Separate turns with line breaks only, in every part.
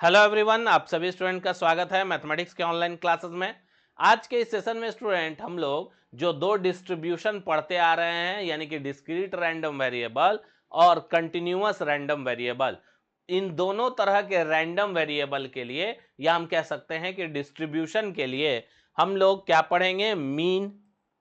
Hello everyone, आप सभी student का स्वागत है मैथमेटिक्स के ऑनलाइन क्लासेस में। आज के इस सेशन में स्टूडेंट हम लोग जो दो डिस्ट्रीब्यूशन पढ़ते आ रहे हैं यानी कि डिस्क्रीट रैंडम वेरिएबल और कंटिन्यूअस रैंडम वेरिएबल, इन दोनों तरह के रैंडम वेरिएबल के लिए या हम कह सकते हैं कि डिस्ट्रीब्यूशन के लिए हम लोग क्या पढ़ेंगे? Mean,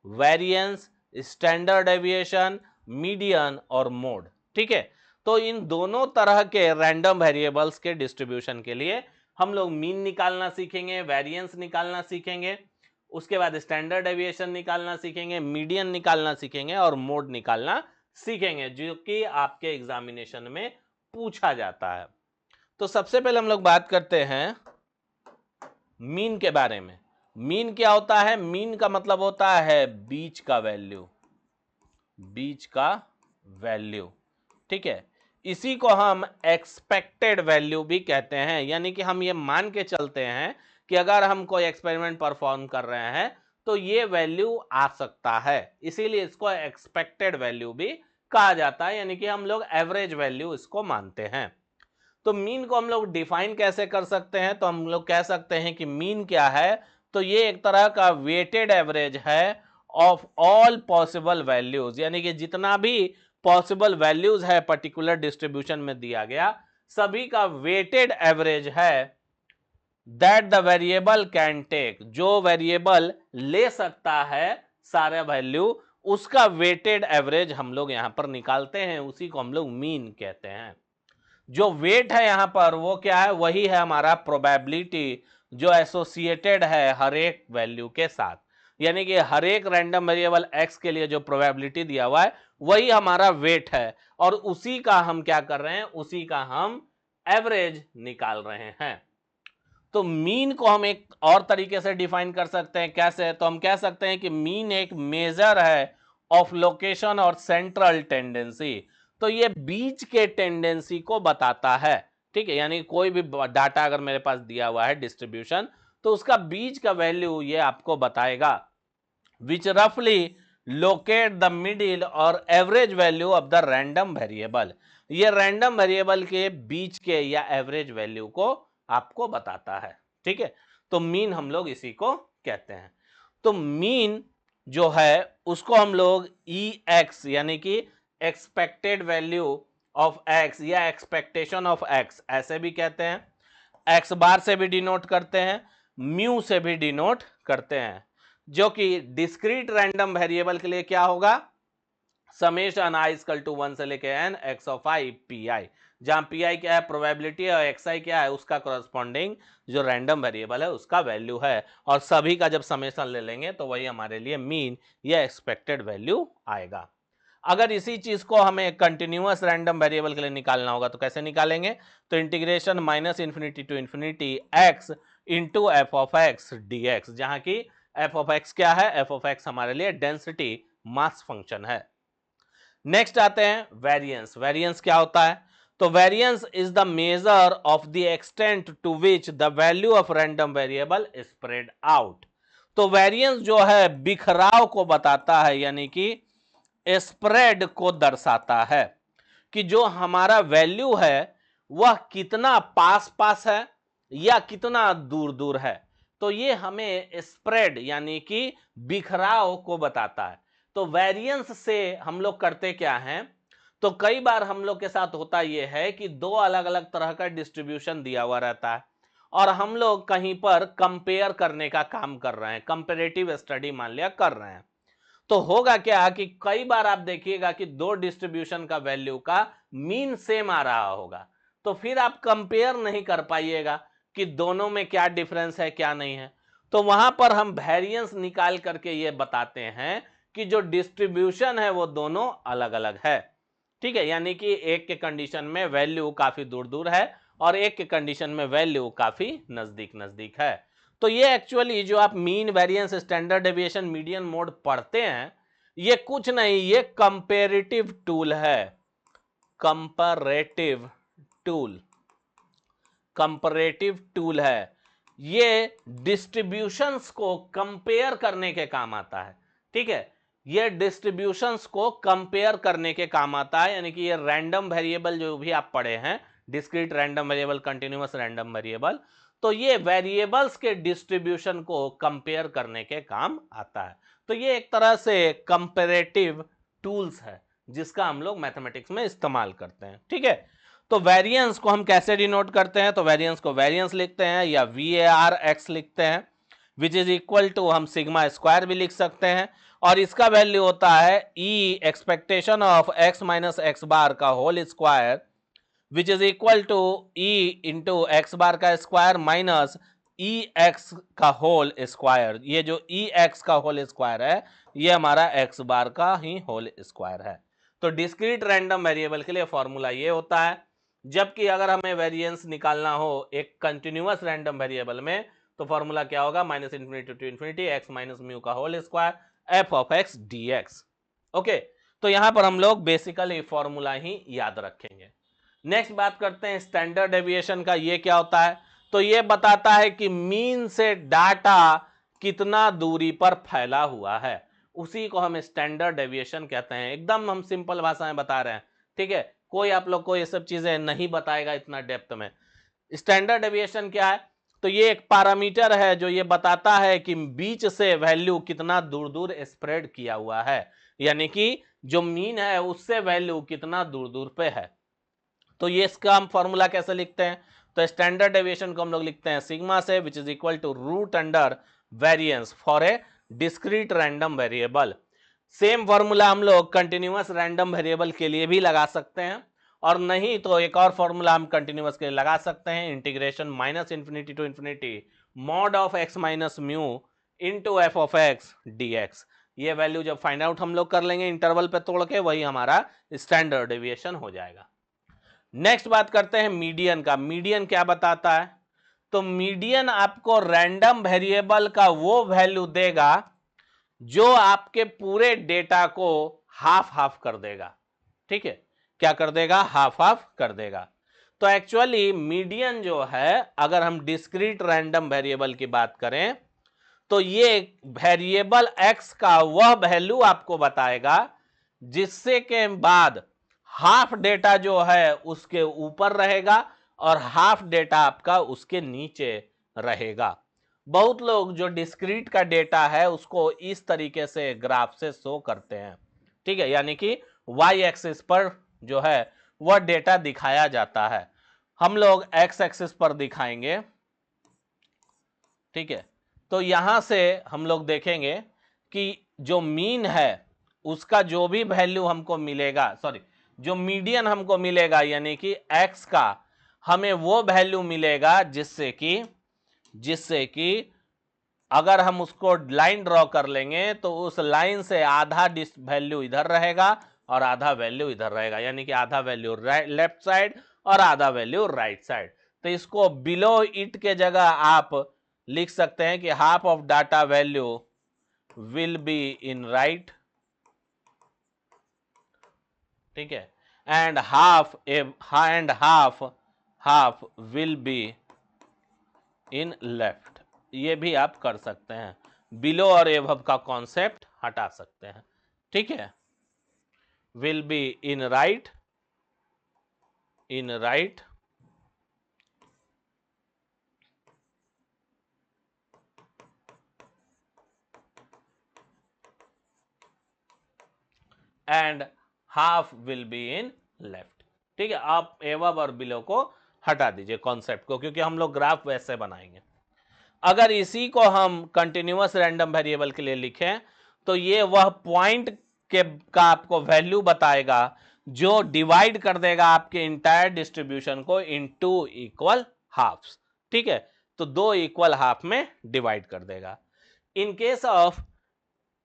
variance, standard deviation, median और मोड। ठीक है, तो इन दोनों तरह के रैंडम वेरिएबल्स के डिस्ट्रीब्यूशन के लिए हम लोग मीन निकालना सीखेंगे, वेरिएंस निकालना सीखेंगे, उसके बाद स्टैंडर्ड डेविएशन निकालना सीखेंगे, मीडियन निकालना सीखेंगे और मोड निकालना सीखेंगे, जो कि आपके एग्जामिनेशन में पूछा जाता है। तो सबसे पहले हम लोग बात करते हैं मीन के बारे में। मीन क्या होता है? मीन का मतलब होता है बीच का वैल्यू, बीच का वैल्यू। ठीक है, इसी को हम एक्सपेक्टेड वैल्यू भी कहते हैं, यानी कि हम ये मान के चलते हैं कि अगर हम कोई एक्सपेरिमेंट परफॉर्म कर रहे हैं तो ये वैल्यू आ सकता है, इसीलिए इसको एक्सपेक्टेड वैल्यू भी कहा जाता है, यानी कि हम लोग एवरेज वैल्यू इसको मानते हैं। तो मीन को हम लोग डिफाइन कैसे कर सकते हैं? तो हम लोग कह सकते हैं कि मीन क्या है? तो ये एक तरह का वेटेड एवरेज है ऑफ ऑल पॉसिबल वैल्यूज, यानी कि जितना भी पॉसिबल वैल्यूज है पर्टिकुलर डिस्ट्रीब्यूशन में दिया गया, सभी का वेटेड एवरेज है that the variable can take, जो वेरिएबल ले सकता है सारे वैल्यू, उसका वेटेड एवरेज हम लोग यहां पर निकालते हैं, उसी को हम लोग मीन कहते हैं। जो वेट है यहां पर वो क्या है? वही है हमारा प्रोबेबिलिटी, जो एसोसिएटेड है हर एक वैल्यू के साथ, यानी कि हर एक रैंडम वेरिएबल एक्स के लिए जो प्रोबेबिलिटी दिया हुआ है वही हमारा वेट है, और उसी का हम क्या कर रहे हैं? उसी का हम एवरेज निकाल रहे हैं। तो मीन को हम एक और तरीके से डिफाइन कर सकते हैं। कैसे? तो हम कह सकते हैं कि मीन एक मेजर है ऑफ लोकेशन और सेंट्रल टेंडेंसी, तो ये बीच के टेंडेंसी को बताता है। ठीक है, यानी कोई भी डाटा अगर मेरे पास दिया हुआ है डिस्ट्रीब्यूशन, तो उसका बीच का वैल्यू ये आपको बताएगा, विच रफली लोकेट द मिडिल और average value of the random variable. ये रैंडम वेरिएबल के बीच के या एवरेज वैल्यू को आपको बताता है। ठीक है, तो मीन हम लोग इसी को कहते हैं। तो मीन जो है उसको हम लोग ई एक्स यानी कि एक्सपेक्टेड वैल्यू ऑफ एक्स या एक्सपेक्टेशन ऑफ एक्स ऐसे भी कहते हैं, एक्स बार से भी डिनोट करते हैं, म्यू से भी डिनोट करते हैं, जो कि डिस्क्रीट रैंडम वेरिएबल के लिए क्या होगा? समेशन आई इक्वल टू 1 से लेके N X of I P I, जहां पी आई क्या है? प्रोबेबिलिटी, और एक्स आई क्या है? उसका करस्पॉन्डिंग जो रैंडम वेरिएबल है उसका वैल्यू है, और सभी का जब समेशन ले लेंगे तो वही हमारे लिए मीन या एक्सपेक्टेड वैल्यू आएगा। अगर इसी चीज को हमें कंटिन्यूअस रैंडम वेरिएबल के लिए निकालना होगा तो कैसे निकालेंगे? तो integration minus infinity to infinity X into F of x D X, जहां की एफ ऑफ एक्स क्या है? एफ ऑफ एक्स हमारे लिए डेंसिटी मास फंक्शन है। नेक्स्ट आते हैं वेरिएंस। वेरिएंस क्या होता है? तो variance is the measure of the extent to which the value of random variable spread out. तो वेरिएंस जो है बिखराव को बताता है, यानी कि स्प्रेड को दर्शाता है कि जो हमारा वैल्यू है वह कितना पास पास है या कितना दूर दूर है। तो ये हमें स्प्रेड यानी कि बिखराव को बताता है। तो वेरिएंस से हम लोग करते क्या हैं? तो कई बार हम लोग के साथ होता यह है कि दो अलग अलग तरह का डिस्ट्रीब्यूशन दिया हुआ रहता है और हम लोग कहीं पर कंपेयर करने का काम कर रहे हैं, कंपेरेटिव स्टडी मान लिया कर रहे हैं। तो होगा क्या कि कई बार आप देखिएगा कि दो डिस्ट्रीब्यूशन का वैल्यू का मीन सेम आ रहा होगा, तो फिर आप कंपेयर नहीं कर पाइएगा कि दोनों में क्या डिफरेंस है क्या नहीं है। तो वहां पर हम वेरिएंस निकाल करके ये बताते हैं कि जो डिस्ट्रीब्यूशन है वो दोनों अलग अलग है। ठीक है, यानी कि एक के कंडीशन में वैल्यू काफी दूर दूर है और एक के कंडीशन में वैल्यू काफी नजदीक नजदीक है। तो ये एक्चुअली जो आप mean, variance, standard deviation, median, mode पढ़ते हैं, ये कुछ नहीं, ये कंपेरेटिव टूल है। कंपैरेटिव टूल, कंपैरेटिव टूल है। ये डिस्ट्रीब्यूशंस को कंपेयर करने के काम आता है। ठीक है, ये डिस्ट्रीब्यूशंस को कंपेयर करने के काम आता है, यानी कि ये रैंडम वेरिएबल जो भी आप पढ़े हैं discrete random variable, continuous random variable. तो ये वेरिएबल्स के डिस्ट्रीब्यूशन को कंपेयर करने के काम आता है। तो ये एक तरह से कंपैरेटिव टूल्स है जिसका हम लोग मैथमेटिक्स में इस्तेमाल करते हैं। ठीक है, तो वेरिएंस को हम कैसे डिनोट करते हैं? तो वेरिएंस को वेरिएंस लिखते हैं या VAR(x) लिखते हैं, विच इज इक्वल टू हम सिग्मा स्क्वायर भी लिख सकते हैं, और इसका वैल्यू होता है E expectation of x minus x bar का whole square, which is equal to E into x bar का स्क्वायर माइनस ई एक्स का होल स्क्वायर। ये जो ई एक्स का होल स्क्वायर है ये हमारा एक्स बार का ही होल स्क्वायर है। तो डिस्क्रीट रैंडम वेरिएबल के लिए फॉर्मूला ये होता है, जबकि अगर हमें वेरिएंस निकालना हो एक कंटिन्यूअस रैंडम वेरिएबल में तो फॉर्मूला क्या होगा? Minus infinity to infinity x minus mu का whole square f of x D x. Okay, तो यहां पर हम लोग बेसिकली फॉर्मूला ही याद रखेंगे। नेक्स्ट बात करते हैं स्टैंडर्ड डेविएशन का। ये क्या होता है? तो ये बताता है कि मीन से डाटा कितना दूरी पर फैला हुआ है, उसी को हम स्टैंडर्ड डेविएशन कहते हैं। एकदम हम सिंपल भाषा में बता रहे हैं, ठीक है, कोई आप लोग को ये सब चीजें नहीं बताएगा इतना डेप्थ में। स्टैंडर्ड डेविएशन क्या है? तो ये एक पैरामीटर है जो ये बताता है कि बीच से वैल्यू कितना दूर दूर स्प्रेड किया हुआ है, यानी कि जो मीन है उससे वैल्यू कितना दूर दूर पे है। तो ये इसका हम फॉर्मूला कैसे लिखते हैं? तो स्टैंडर्ड डेविएशन को हम लोग लिखते हैं सिग्मा से, which is equal to root under variance for a discrete random variable. Same formula हम लोग कंटिन्यूअस रैंडम वेरिएबल के लिए भी लगा सकते हैं, और नहीं तो एक और फॉर्मूला हम कंटिन्यूअस के लिए लगा सकते हैं, integration minus infinity to infinity mod of X minus mu into F of x D X. ये वैल्यू जब फाइंड आउट हम लोग कर लेंगे इंटरवल पे तोड़ के, वही हमारा स्टैंडर्ड डेविएशन हो जाएगा। नेक्स्ट बात करते हैं मीडियन का। मीडियन क्या बताता है? तो मीडियन आपको रैंडम वेरिएबल का वो वैल्यू देगा जो आपके पूरे डेटा को हाफ हाफ कर देगा। ठीक है, क्या कर देगा? हाफ हाफ कर देगा। तो एक्चुअली मीडियन जो है, अगर हम डिस्क्रीट रैंडम वेरिएबल की बात करें तो ये वेरिएबल x का वह वैल्यू आपको बताएगा जिससे के बाद हाफ डेटा जो है उसके ऊपर रहेगा और हाफ डेटा आपका उसके नीचे रहेगा। बहुत लोग जो डिस्क्रीट का डेटा है उसको इस तरीके से ग्राफ से शो करते हैं, ठीक है, यानी कि वाई एक्सिस पर जो है वह डेटा दिखाया जाता है, हम लोग एक्स एक्सिस पर दिखाएंगे। ठीक है, तो यहां से हम लोग देखेंगे कि जो मीन है उसका जो भी वैल्यू हमको मिलेगा, सॉरी, जो मीडियन हमको मिलेगा यानी कि x का हमें वो वैल्यू मिलेगा जिससे कि अगर हम उसको लाइन ड्रॉ कर लेंगे तो उस लाइन से आधा वैल्यू इधर रहेगा और आधा वैल्यू इधर रहेगा, यानी कि आधा वैल्यू लेफ्ट साइड और आधा वैल्यू राइट साइड। तो इसको बिलो इट के जगह आप लिख सकते हैं कि half of data value will be in right, ठीक है, and half will be in left. ये भी आप कर सकते हैं, बिलो और एबव का कॉन्सेप्ट हटा सकते हैं। ठीक है, will be in right and half will be in left. ठीक है, आप एबव और बिलो को हटा दीजिए कॉन्सेप्ट को, क्योंकि हम लोग ग्राफ वैसे बनाएंगे। अगर इसी को हम कंटिन्यूअस रैंडम वेरिएबल के लिए लिखें तो ये वह पॉइंट के का आपको वैल्यू बताएगा जो डिवाइड कर देगा आपके इंटायर डिस्ट्रीब्यूशन को इन टू इक्वल हाफ्स। ठीक है, तो दो इक्वल हाफ में डिवाइड कर देगा। In case of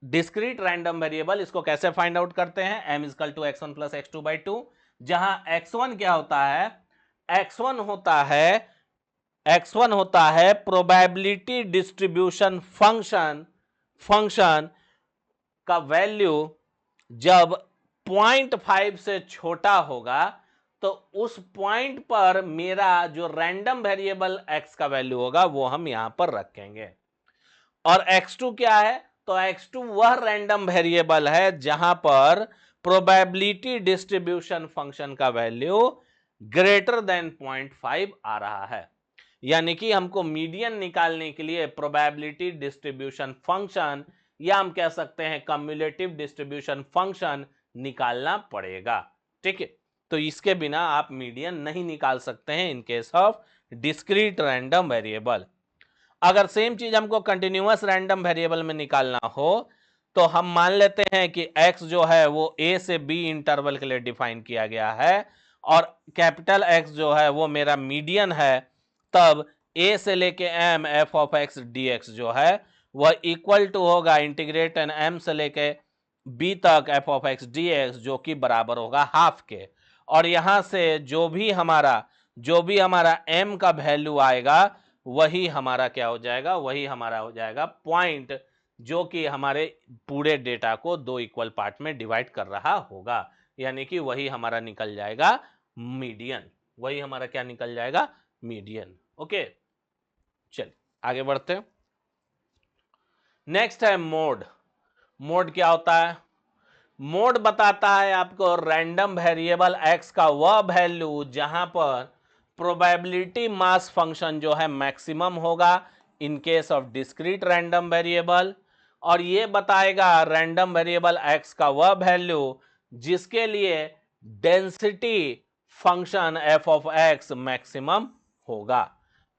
discrete random variable इसको कैसे फाइंड आउट करते हैं? m equal to x1 plus x2 by 2, जहां x1 क्या होता है? x1 होता है प्रोबेबिलिटी डिस्ट्रीब्यूशन फंक्शन का वैल्यू जब 0.5 से छोटा होगा तो उस पॉइंट पर मेरा जो रैंडम वेरिएबल x का वैल्यू होगा वो हम यहां पर रखेंगे। और x2 क्या है? तो x2 वह रैंडम वेरिएबल है जहां पर प्रोबेबिलिटी डिस्ट्रीब्यूशन फंक्शन का वैल्यू ग्रेटर देन 0.5 आ रहा है। यानी कि हमको मीडियन निकालने के लिए प्रोबेबिलिटी डिस्ट्रीब्यूशन फंक्शन या हम कह सकते हैं कम्युलेटिव डिस्ट्रीब्यूशन फंक्शन निकालना पड़ेगा। ठीक है, तो इसके बिना आप मीडियन नहीं निकाल सकते हैं इन case of discrete random variable. अगर सेम चीज हमको कंटिन्यूअस रैंडम वेरिएबल में निकालना हो तो हम मान लेते हैं कि x जो है वो a से b इंटरवल के लिए डिफाइन किया गया है और कैपिटल X जो है वो मेरा मीडियन है, तब a से लेके m f of x dx जो है वह इक्वल टू होगा इंटीग्रेट m से लेके b तक f ऑफ x dx जो कि बराबर होगा हाफ के। और यहां से जो भी हमारा m का वैल्यू आएगा वही हमारा क्या हो जाएगा, वही हमारा हो जाएगा पॉइंट जो कि हमारे पूरे डेटा को दो इक्वल पार्ट में डिवाइड कर रहा होगा। यानी कि वही हमारा निकल जाएगा मीडियन, वही हमारा क्या निकल जाएगा, मीडियन। ओके, चलिए आगे बढ़ते हैं। नेक्स्ट है मोड। मोड क्या होता है? मोड बताता है आपको रैंडम वेरिएबल x का वह वैल्यू जहां पर प्रोबेबिलिटी मास फंक्शन जो है मैक्सिमम होगा इन case of discrete random variable, और ये बताएगा रैंडम वेरिएबल x का वह वैल्यू जिसके लिए density function f of x maximum होगा।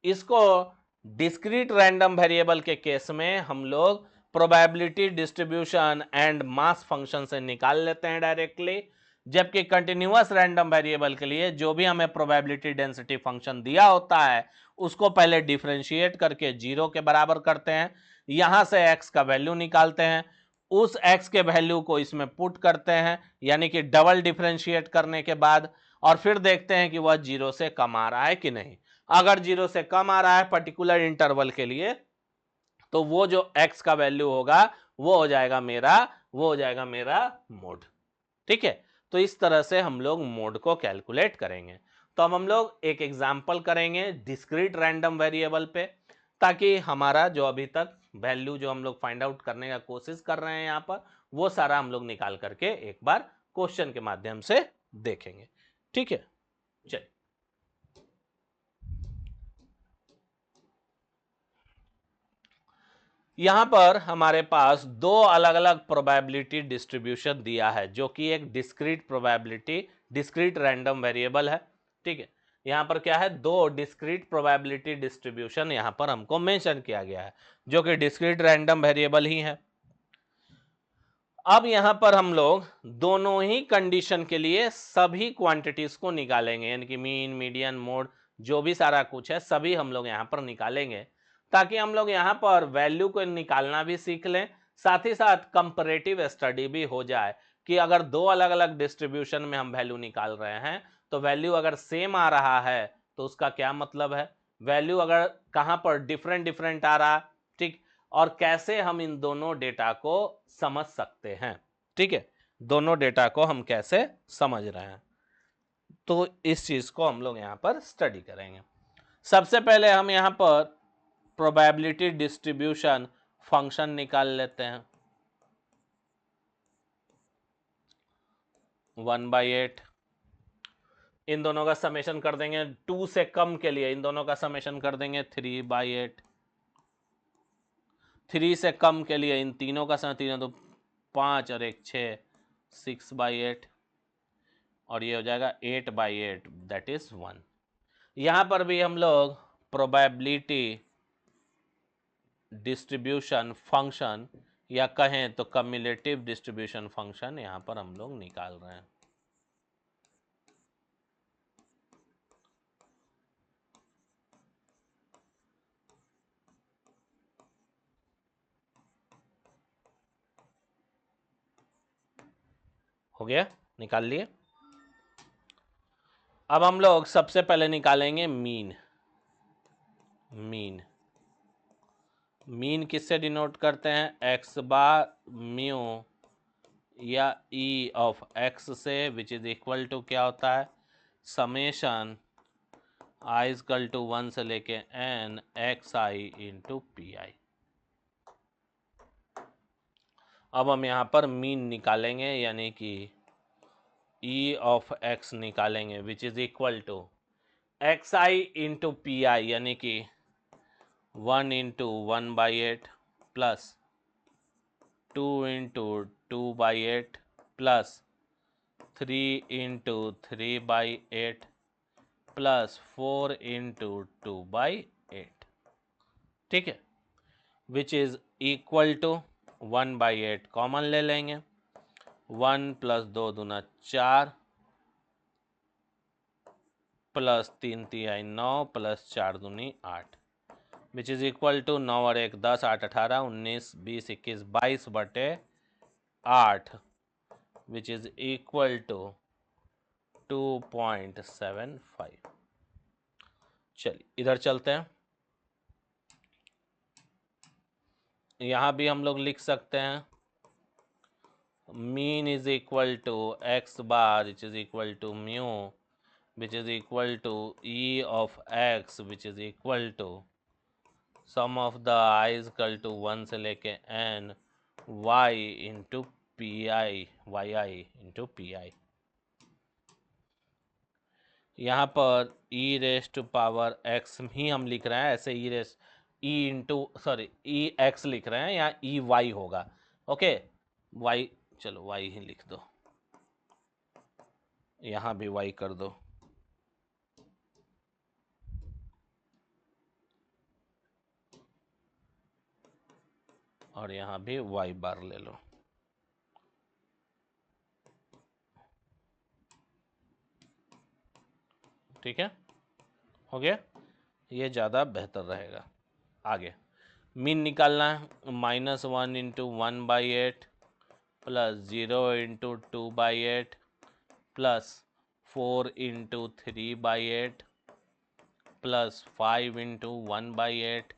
इसको डिस्क्रीट रैंडम वेरिएबल के केस में हम लोग probability distribution and mass function से निकाल लेते हैं डायरेक्टली, जबकि कंटिन्यूअस रैंडम वेरिएबल के लिए जो भी हमें प्रोबेबिलिटी डेंसिटी फंक्शन दिया होता है उसको पहले डिफरेंशिएट करके 0 के बराबर करते हैं, यहां से x का वैल्यू निकालते हैं, उस x के वैल्यू को इसमें पुट करते हैं यानी कि डबल डिफरेंशिएट करने के बाद, और फिर देखते हैं कि वह 0 से कम आ रहा है कि नहीं। अगर 0 से कम आ रहा है पर्टिकुलर इंटरवल के लिए तो वो जो x का वैल्यू होगा वो हो जाएगा मेरा मोड। ठीक है, तो इस तरह से हम लोग मोड को कैलकुलेट करेंगे। तो अब हम लोग एक एग्जांपल करेंगे डिस्क्रीट रैंडम वेरिएबल पे, ताकि हमारा जो अभी तक वैल्यू जो हम लोग फाइंड आउट करने का कोशिश कर रहे हैं यहाँ पर वो सारा हम लोग निकाल करके एक बार क्वेश्चन के माध्यम से देखेंगे। ठीक है, चलिए यहां पर हमारे पास दो अलग अलग प्रोबेबिलिटी डिस्ट्रीब्यूशन दिया है जो कि एक डिस्क्रीट रैंडम वेरिएबल है। ठीक है, यहां पर क्या है, दो डिस्क्रीट प्रोबेबिलिटी डिस्ट्रीब्यूशन यहां पर हमको मेंशन किया गया है जो कि डिस्क्रीट रैंडम वेरिएबल ही है। अब यहां पर हम लोग दोनों ही कंडीशन के लिए सभी क्वांटिटीज को निकालेंगे, यानी कि मीन, मीडियन, मोड, जो भी सारा कुछ है सभी हम लोग यहां पर निकालेंगे, ताकि हम लोग यहां पर वैल्यू को निकालना भी सीख लें, साथ ही साथ कंपैरेटिव स्टडी भी हो जाए कि अगर दो अलग अलग डिस्ट्रीब्यूशन में हम वैल्यू निकाल रहे हैं तो वैल्यू अगर सेम आ रहा है तो उसका क्या मतलब है, वैल्यू अगर कहां पर डिफरेंट डिफरेंट आ रहा, ठीक, और कैसे हम इन दोनों डेटा को समझ सकते हैं। ठीक है, दोनों डेटा को हम कैसे समझ रहे हैं, तो इस चीज को हम लोग यहां पर स्टडी करेंगे। सबसे पहले हम यहां पर प्रोबेबिलिटी डिस्ट्रीब्यूशन फंक्शन निकाल लेते हैं। 1/8 इन दोनों का समेशन कर देंगे, 2 से कम के लिए इन दोनों का समेशन कर देंगे 3/8, 3 से कम के लिए इन तीनों का सम, तीनों तो 5 और 1 6, 6/8, और ये हो जाएगा 8/8 दैट इज 1। यहां पर भी हम लोग प्रोबेबिलिटी डिस्ट्रीब्यूशन फंक्शन या कहें तो कम्युलेटिव डिस्ट्रीब्यूशन फंक्शन यहां पर हम लोग निकाल रहे हैं। हो गया, निकाल लिए। अब हम लोग सबसे पहले निकालेंगे मीन। मीन किससे डिनोट करते हैं, एक्स बार म्यू या ई ऑफ एक्स से, विच इज इक्वल टू क्या होता है, समेशन आई इक्वल टू 1 से लेके N X I into P I. अब हम यहाँ पर मीन निकालेंगे, यानी कि ई ऑफ एक्स निकालेंगे which is equal to X I into P I, यानी कि 1 into 1/8 plus 2 into 2/8 plus 3 into 3/8 plus 4 into 2/8, ठीक है, which is equal to 1/8 common ले लेंगे, 1 प्लस 2 दूना 4 प्लस 3 तिहाई 9 प्लस 4 दूनी 8, विच इज इक्वल टू 9 और 1 10, 8 18 19 20 21 22 बटे 8, विच इज इक्वल टू 2.75। चलिए इधर चलते हैं, यहां भी हम लोग लिख सकते हैं mean is equal to X bar which is equal to mu which is equal to E of X which is equal to sum of the I is equal to 1 से लेके n y into P I, Y I into P I. यहाँ पर E raise to power X ही हम लिख रहे हैं, ऐसे E raise E into sorry E X लिख रहे हैं, यहाँ ई वाई होगा, ओके वाई, चलो वाई ही लिख दो, यहाँ भी वाई कर दो, और यहाँ भी वाई बार ले लो, ठीक है, हो गया, ये ज़्यादा बेहतर रहेगा। आगे मीन निकालना है, -1 into 1/8 plus 0 into 2/8 plus 4 into 3/8 plus 5 into 1/8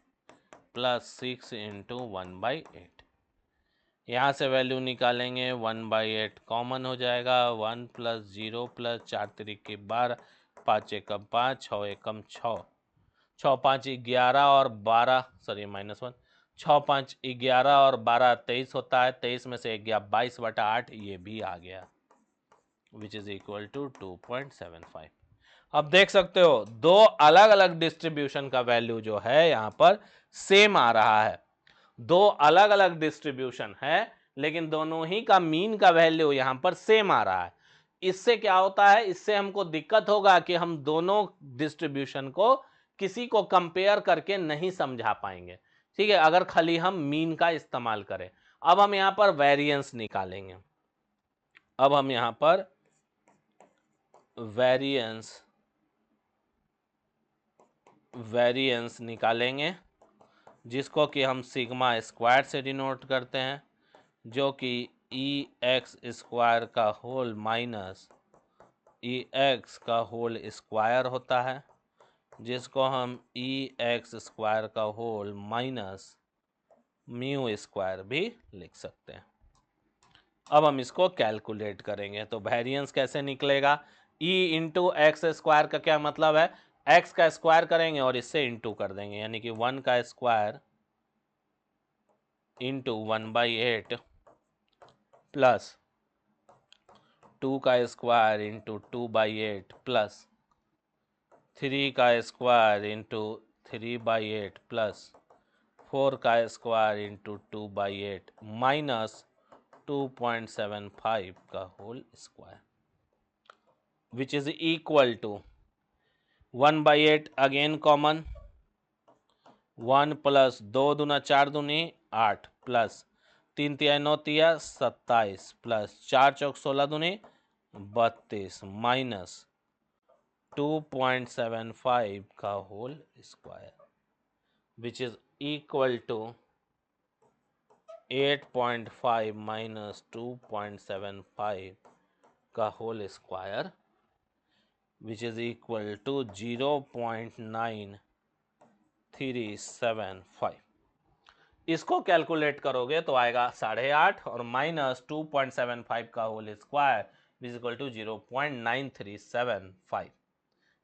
plus 6 into 1/8। यहाँ से वैल्यू निकालेंगे, 1/8 कॉमन हो जाएगा, 1 प्लस 0 प्लस 4 तिरिक 12 5 एकम 5 6 एकम 6 6 5 11 और 12 सॉरी -1 6 5 11 और 12 23 होता है, 23 में से 11 22/8 ये भी आ गया विच इज इक्वल टू 2.75। अब देख सकते हो दो अलग अलग डिस्ट्रीब्यूशन का वैल्यू जो है यहाँ पर सेम आ रहा है, दो अलग अलग डिस्ट्रीब्यूशन है लेकिन दोनों ही का मीन का वैल्यू यहाँ पर सेम आ रहा है। इससे क्या होता है, इससे हमको दिक्कत होगा कि हम दोनों डिस्ट्रीब्यूशन को किसी को कंपेयर करके नहीं समझा पाएंगे, ठीक है, अगर खाली हम मीन का इस्तेमाल करें। अब हम यहाँ पर वेरिएंस निकालेंगे, अब हम यहाँ पर वेरिएंस निकालेंगे जिसको कि हम सिग्मा स्क्वायर से डिनोट करते हैं, जो कि ई एक्स स्क्वायर का होल माइनस ई एक्स का होल स्क्वायर होता है, जिसको हम ई एक्स स्क्वायर का होल माइनस म्यू स्क्वायर भी लिख सकते हैं। अब हम इसको कैलकुलेट करेंगे, तो वेरिएंस कैसे निकलेगा, ई इंटू एक्स स्क्वायर का क्या मतलब है, एक्स का स्क्वायर करेंगे और इससे इंटू कर देंगे, यानी कि 1 का स्क्वायर इंटू 1/8 प्लस 2 का स्क्वायर इंटू 2/8 प्लस 3 का स्क्वायर इंटू 3/8 प्लस 4 का स्क्वायर इंटू 2/8 माइनस 2.75 का whole square which is equal to 1/8 again common, 1 plus 2 दूना 4 दूनी 8 प्लस 3 तिया 9 तिया 27 प्लस 4 चौक 16 दूनी 32 माइनस 2.75 का whole square which is equal to 8.5 minus 2.75 का whole square which is equal to 0.9375। इसको कैलकुलेट करोगे तो आएगा 8.5 और माइनस 2.75 का whole square is equal to 0.9375।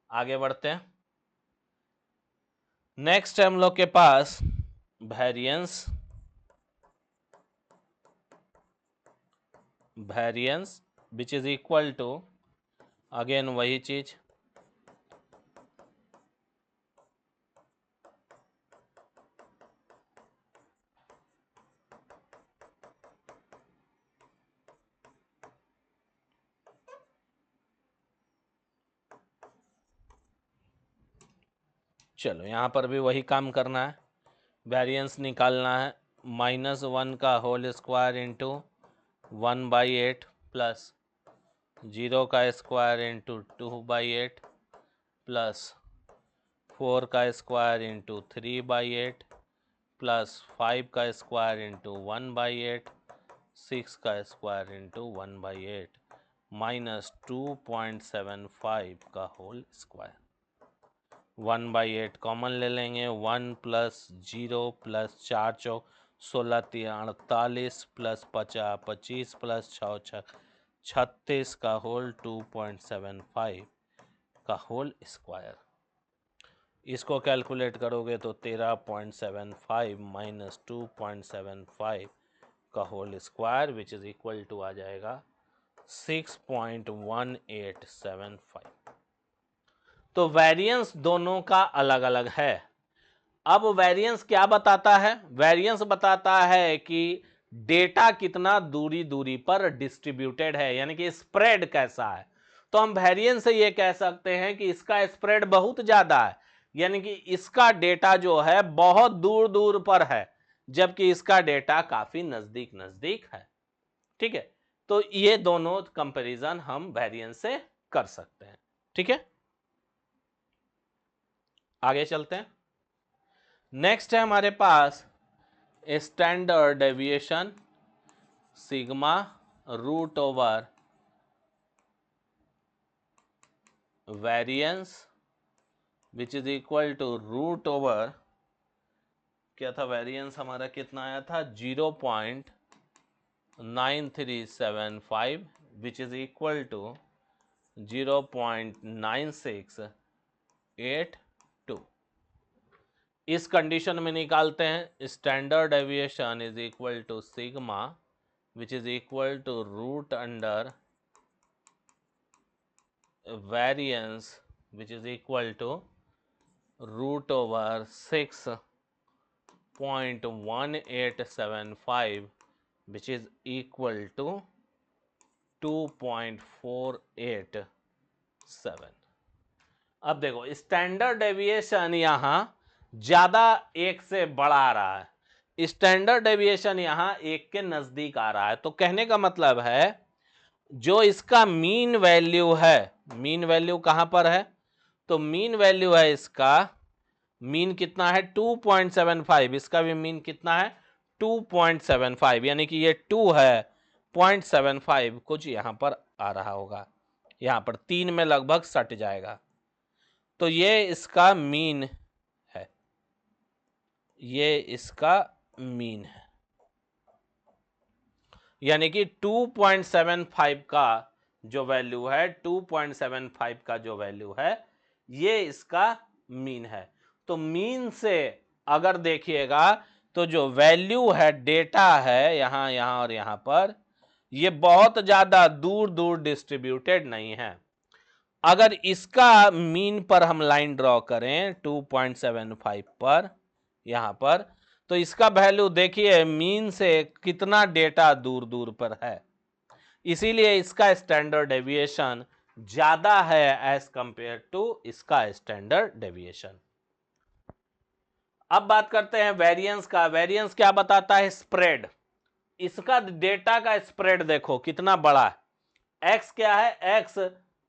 आगे बढ़ते हैं, नेक्स्ट हम लोग के पास variance which is equal to again वही चीज, चलो यहाँ पर भी वही काम करना है, वेरिएंस निकालना है। -1 का होल स्क्वायर इंटू 1/8 प्लस 0 का स्क्वायर इंटू 2/8 प्लस 4 का स्क्वायर इंटू 3/8 प्लस 5 का स्क्वायर इंटू 1/8, 6 का स्क्वायर इंटू 1/8 माइनस 2.75 का होल स्क्वायर। 1/8 कॉमन ले लेंगे, 1 प्लस 0 प्लस 4 चौक 16 3 48 प्लस 50 25 प्लस 6 36 का होल 2.75 का होल स्क्वायर। इसको कैलकुलेट करोगे तो 13.75 माइनस 2.75 का whole square which is equal to आ जाएगा 6.1875। तो वेरिएंस दोनों का अलग अलग है। अब वेरिएंस क्या बताता है? वेरिएंस बताता है कि डेटा कितना दूरी दूरी पर डिस्ट्रीब्यूटेड है, यानी कि स्प्रेड कैसा है। तो हम वेरिएंस से ये कह सकते हैं कि इसका स्प्रेड बहुत ज्यादा है, यानी कि इसका डेटा जो है बहुत दूर दूर पर है, जबकि इसका डेटा काफी नजदीक नजदीक है। ठीक है, तो ये दोनों कंपैरिजन हम वेरिएंस से कर सकते हैं। ठीक है, आगे चलते हैं। नेक्स्ट है हमारे पास standard deviation sigma root over variance which is equal to root over, क्या था वेरिएंस हमारा, कितना आया था 0.9375 विच इज इक्वल टू 0.9682। इस कंडीशन में निकालते हैं standard deviation is equal to sigma which is equal to root under variance which is equal to root over 6.1875 which is equal to 2.487। अब देखो स्टैंडर्ड डेविएशन यहां ज्यादा एक से बड़ा आ रहा है, स्टैंडर्ड डेविएशन यहां एक के नजदीक आ रहा है। तो कहने का मतलब है जो इसका मीन वैल्यू है, मीन वैल्यू कहां पर है, तो मीन वैल्यू है इसका, मीन कितना है 2.75, इसका भी मीन कितना है 2.75, यानी कि ये 2 है 0.75 कुछ यहां पर आ रहा होगा, यहां पर 3 में लगभग सट जाएगा। तो ये इसका मीन है, ये इसका मीन है, यानी कि 2.75 का जो वैल्यू है, 2.75 का जो वैल्यू है ये इसका मीन है। तो मीन से अगर देखिएगा तो जो वैल्यू है, डेटा है यहां यहां और यहां पर, ये बहुत ज्यादा दूर दूर डिस्ट्रीब्यूटेड नहीं है। अगर इसका मीन पर हम लाइन ड्रॉ करें 2.75 पर यहां पर, तो इसका वैल्यू देखिए मीन से कितना डेटा दूर दूर पर है, इसीलिए इसका स्टैंडर्ड डेविएशन ज्यादा है एज कंपेयर टू इसका स्टैंडर्ड डेविएशन। अब बात करते हैं वेरिएंस का। वेरिएंस क्या बताता है? स्प्रेड। इसका डेटा का स्प्रेड देखो कितना बड़ा है। एक्स क्या है? एक्स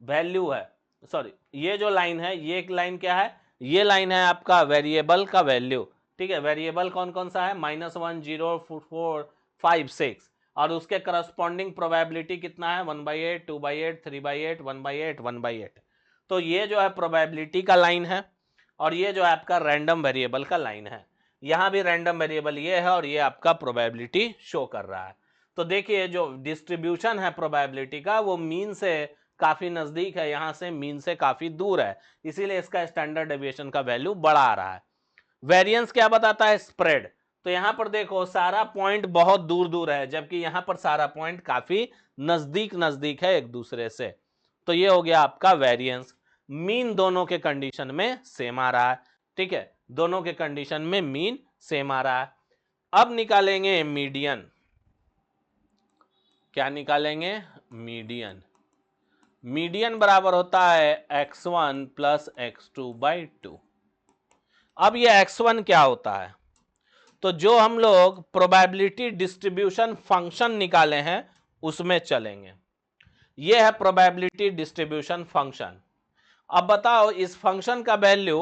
वैल्यू है, सॉरी ये जो लाइन है, ये एक लाइन क्या है, ये लाइन है आपका वेरिएबल का वैल्यू। ठीक है, वेरिएबल कौन कौन सा है? -1 0 4 5 6, और उसके करस्पॉन्डिंग प्रोबेबिलिटी कितना है? 1/8 2/8 3/8 1/8 1/8। तो ये जो है प्रोबेबिलिटी का लाइन है, और ये जो है आपका रैंडम वेरिएबल का लाइन है। यहां भी रैंडम वेरिएबल ये है, और ये आपका प्रोबेबिलिटी शो कर रहा है। तो देखिए जो डिस्ट्रीब्यूशन है प्रोबेबिलिटी का, वो मीन से काफी नजदीक है, यहां से मीन से काफी दूर है, इसीलिए इसका स्टैंडर्ड डेविएशन का वैल्यू बड़ा आ रहा है। वेरिएंस क्या बताता है? स्प्रेड। तो यहां पर देखो सारा पॉइंट बहुत दूर दूर है, जबकि यहां पर सारा पॉइंट काफी नजदीक नजदीक है एक दूसरे से। तो ये हो गया आपका वेरिएंस। मीन दोनों के कंडीशन में सेम आ रहा है, ठीक है, दोनों के कंडीशन में मीन सेम आ रहा है। अब निकालेंगे मीडियन। क्या निकालेंगे? मीडियन। मीडियन बराबर होता है x1 प्लस x2 बाई 2। अब ये x1 क्या होता है? तो जो हम लोग प्रोबेबिलिटी डिस्ट्रीब्यूशन फंक्शन निकाले हैं उसमें चलेंगे। ये है प्रोबेबिलिटी डिस्ट्रीब्यूशन फंक्शन। अब बताओ इस फंक्शन का वैल्यू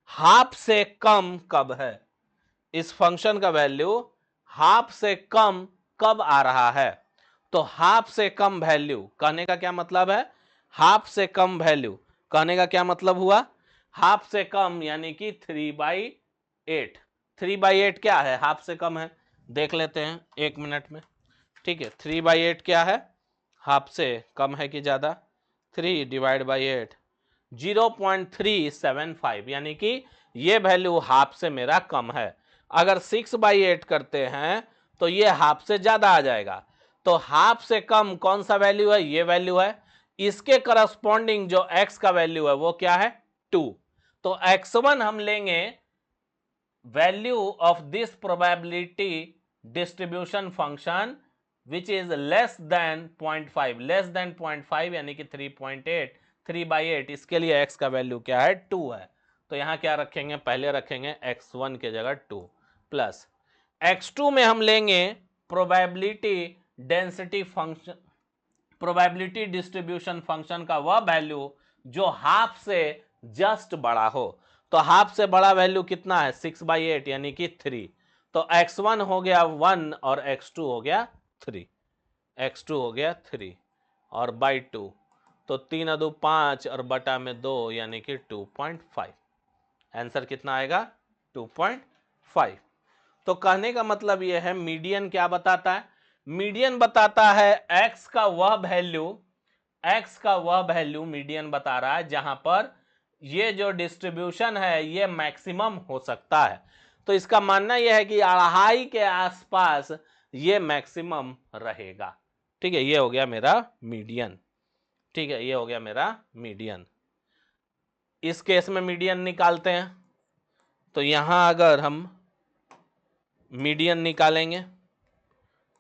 हाफ से कम कब है? इस फंक्शन का वैल्यू हाफ से कम कब आ रहा है? तो हाफ से कम वैल्यू कहने का क्या मतलब है? हाफ से कम वैल्यू कहने का क्या मतलब हुआ? हाफ से कम यानी कि 3/8। 3/8 क्या है? हाफ से कम है, देख लेते हैं 1 मिनट में, ठीक है। 3/8 क्या है? हाफ से कम है कि ज्यादा? 3/8 0.375, यानी कि ये वैल्यू हाफ से मेरा कम है। अगर 6/8 करते हैं तो ये हाफ से ज्यादा आ जाएगा। तो हाफ से कम कौन सा वैल्यू है? ये वैल्यू है। इसके करस्पॉन्डिंग जो x का वैल्यू है वो क्या है? 2। तो x1 हम लेंगे value of this probability distribution function which is less than 0.5, less than 0.5 यानी कि 3.8। 3/8 इसके लिए x का वैल्यू क्या है? 2 है। तो यहां क्या रखेंगे? पहले रखेंगे x1 के जगह 2 प्लस x2 में हम लेंगे probability density function, probability distribution function का वह वैल्यू जो हाफ से जस्ट बड़ा हो। तो हाफ से बड़ा वैल्यू कितना है? 6/8 यानी कि 3। तो x1 हो गया 1 और x2 हो गया 3। x2 हो गया 3 और बाई 2, तो 3 अदू 5 और बटा में 2 यानी कि 2.5। आंसर कितना आएगा? 2.5। तो कहने का मतलब यह है मीडियन क्या बताता है? मीडियन बताता है x का वह वैल्यू, x का वह वैल्यू मीडियन बता रहा है जहां पर ये जो डिस्ट्रीब्यूशन है ये मैक्सिमम हो सकता है। तो इसका मानना यह है कि 2.5 के आसपास ये मैक्सिमम रहेगा, ठीक है। ये हो गया मेरा मीडियन, ठीक है, ये हो गया मेरा मीडियन। इस केस में मीडियन निकालते हैं तो यहां अगर हम मीडियन निकालेंगे,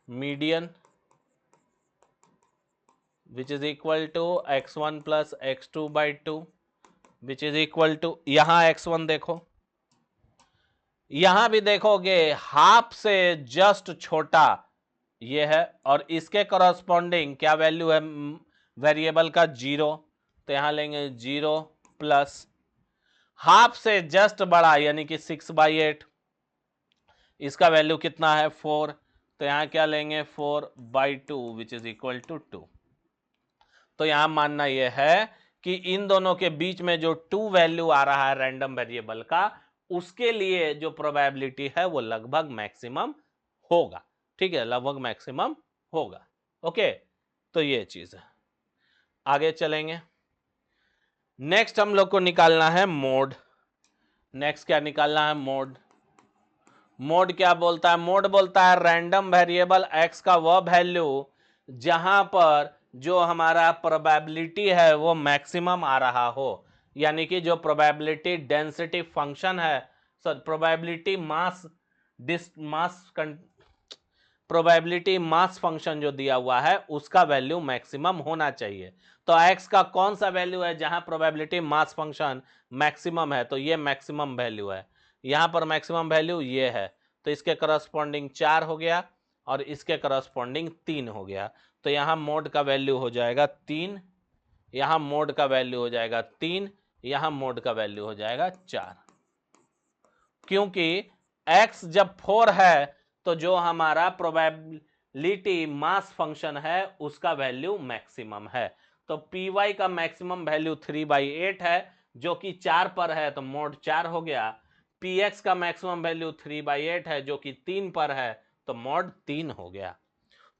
median which is equal to x1 plus x2 by 2 which is equal to, यहां x1 देखो, यहां भी देखोगे हाफ से जस्ट छोटा ये है और इसके करस्पॉन्डिंग क्या वैल्यू है वेरिएबल का? 0। तो यहां लेंगे 0 प्लस हाफ से जस्ट बड़ा यानी कि 6/8, इसका वैल्यू कितना है? 4। तो यहां क्या लेंगे? 4/2 विच इज इक्वल टू 2। तो यहां मानना यह है कि इन दोनों के बीच में जो 2 वैल्यू आ रहा है रैंडम वेरिएबल का, उसके लिए जो प्रोबेबिलिटी है वो लगभग मैक्सिमम होगा, ठीक है, लगभग मैक्सिमम होगा। ओके, तो ये चीज है। आगे चलेंगे। नेक्स्ट हम लोग को निकालना है मोड। नेक्स्ट क्या निकालना है? मोड। मोड क्या बोलता है? मोड बोलता है रैंडम वेरिएबल x का वह वैल्यू जहां पर जो हमारा प्रोबेबिलिटी है वो मैक्सिमम आ रहा हो, यानी कि जो प्रोबेबिलिटी डेंसिटी फंक्शन है, प्रोबेबिलिटी प्रोबेबिलिटी मास फंक्शन जो दिया हुआ है उसका वैल्यू मैक्सिमम होना चाहिए। तो x का कौन सा वैल्यू है जहां प्रोबेबिलिटी मास फंक्शन मैक्सिमम है? तो ये मैक्सिमम वैल्यू है। यहां पर मैक्सिमम वैल्यू ये है, तो इसके करस्पॉन्डिंग 4 हो गया और इसके करस्पॉन्डिंग 3 हो गया। तो यहां मोड का वैल्यू हो जाएगा 3, यहां मोड का वैल्यू हो जाएगा 3, यहां मोड का वैल्यू हो जाएगा 4। क्योंकि x जब 4 है तो जो हमारा प्रोबेबिलिटी मास फंक्शन है उसका वैल्यू मैक्सिमम है। तो py का मैक्सिमम वैल्यू 3/8 है जो कि 4 पर है, तो मोड 4 हो गया। px का मैक्सिमम वैल्यू 3/8 है जो कि 3 पर है, तो मोड 3 हो गया।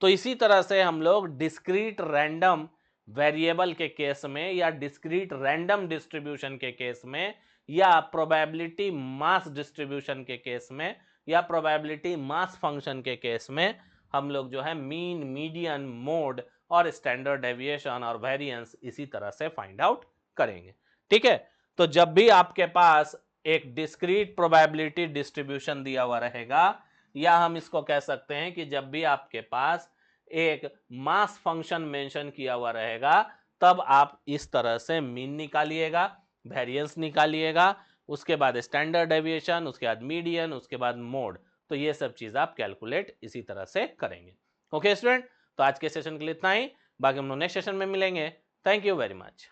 तो इसी तरह से हम लोग डिस्क्रीट रैंडम वेरिएबल के केस में या डिस्क्रीट रैंडम डिस्ट्रीब्यूशन के केस में या प्रोबेबिलिटी मास डिस्ट्रीब्यूशन के केस में या प्रोबेबिलिटी मास फंक्शन के केस में हम लोग जो है मीन, मीडियन, मोड और स्टैंडर्ड डेविएशन और वेरिएंस इसी तरह से फाइंड आउट करेंगे। ठीक है, तो जब भी आपके पास एक डिस्क्रीट प्रोबेबिलिटी डिस्ट्रीब्यूशन दिया हुआ रहेगा, या हम इसको कह सकते हैं कि जब भी आपके पास एक मास फंक्शन मेंशन किया हुआ रहेगा, तब आप इस तरह से मीन निकालिएगा, वेरिएंस निकालिएगा, उसके बाद स्टैंडर्ड डेविएशन, उसके बाद मीडियन, उसके बाद मोड। तो ये सब चीज आप कैलकुलेट इसी तरह से करेंगे। ओके स्टूडेंट, तो आज के सेशन के लिए इतना ही, बाकी हम लोग नेक्स्ट सेशन में मिलेंगे। Thank you very much.